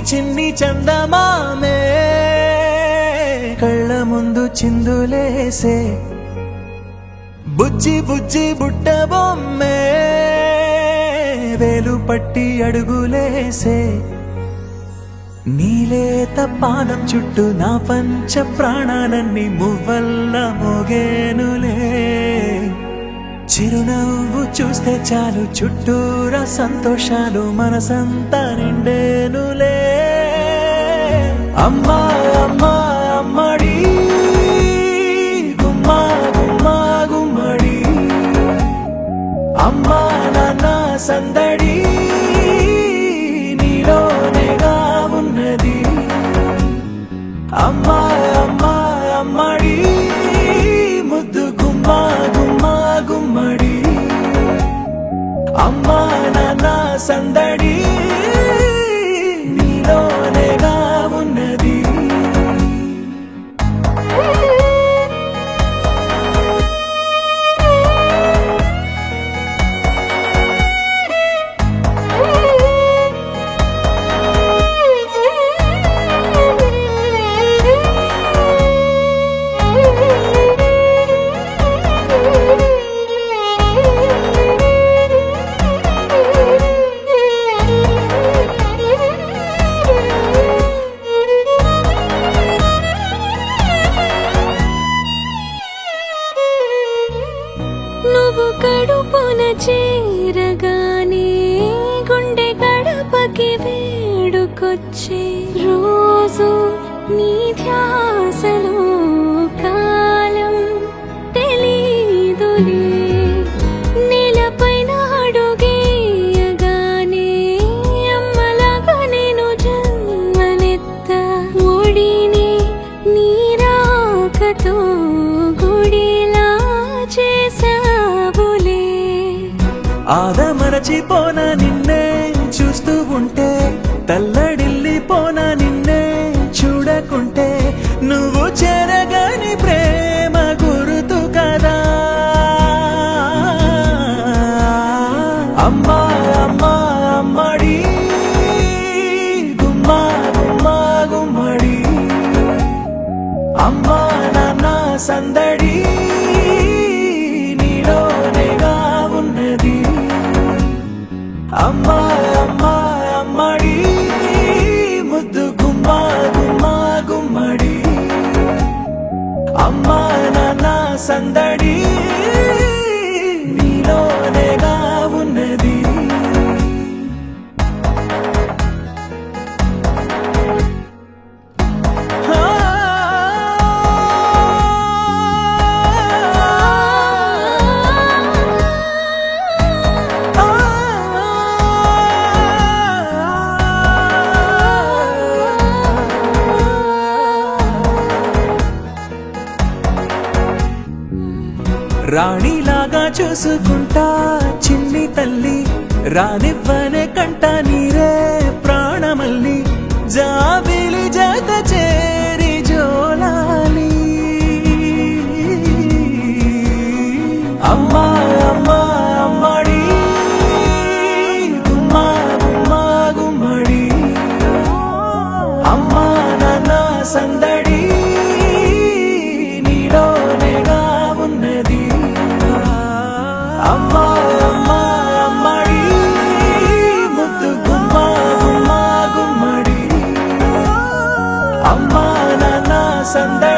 చిన్ని చందమామే కళ్ళ ముందు చిందులేసే బుజ్జి బుజ్జి బుట్ట బొమ్మే వేలు పట్టి అడుగులేసే నీలేత పాదం చుట్టూ నా పంచ ప్రాణాలన్నీ మువ్వల్ల మోగేనులే చిరునవ్వు చూస్తే చాలు చుట్టూరా సంతోషాలు మనసంతా నిండేనులే అమ్మా అమ్మా అమ్మడి గుమ్మా గుమ్మా గుమ్మడి అమ్మా నాన్న సందడి నీలోనేగా ఉన్నది అమ్మా అమ్మా అమ్మడి ముద్దు గుమ్మా గుమ్మా గుమ్మడి అమ్మా నాన్న సందడి నీలోనేగా ఉన్నది నువ్వు కడుపున చేరగానే గుండె గడపకి వేడుకొచ్చే రోజు నీ ధ్యాసలో కాలం తెలీదులే నేలపైన అడుగేయగానే అమ్మలాగా నేను జన్మనెత్త ఒడిని నీ రాకతో గుడిలా చేసావులే ఆదమరచిపోన నిన్నే చూస్తూ ఉంటే తల్లడిల్లిపోన నిన్నే చూడకుంటే నువ్వు చెరగని ప్రేమ గురుతు కదా అమ్మా అమ్మా అమ్మడి గుమ్మా గుమ్మా గుమ్మడి అమ్మా నాన్న సందడి నీలోనేగా ఉన్నది అమ్మా అమ్మా అమ్మడి ముద్దు గుమ్మా గుమ్మా గుమ్మడి అమ్మా నాన్న సందడి నీలోనేగా ఉన్నది రాణిలాగా చూసుకుంటా చిన్ని తల్లి రానివ్వనే కంట నీరే ప్రాణమల్లి జాబిలి జత చేరి జోలాలి అమ్మా అమ్మా అమ్మడి గుమ్మా గుమ్మా గుమ్మడి అమ్మా నాన్న సందడి నీలోనేగా ఉన్నది అమ్మా అమ్మా అమ్మడి ముద్దు గుమ్మా గుమ్మా గుమ్మడి అమ్మా నాన్న సందడి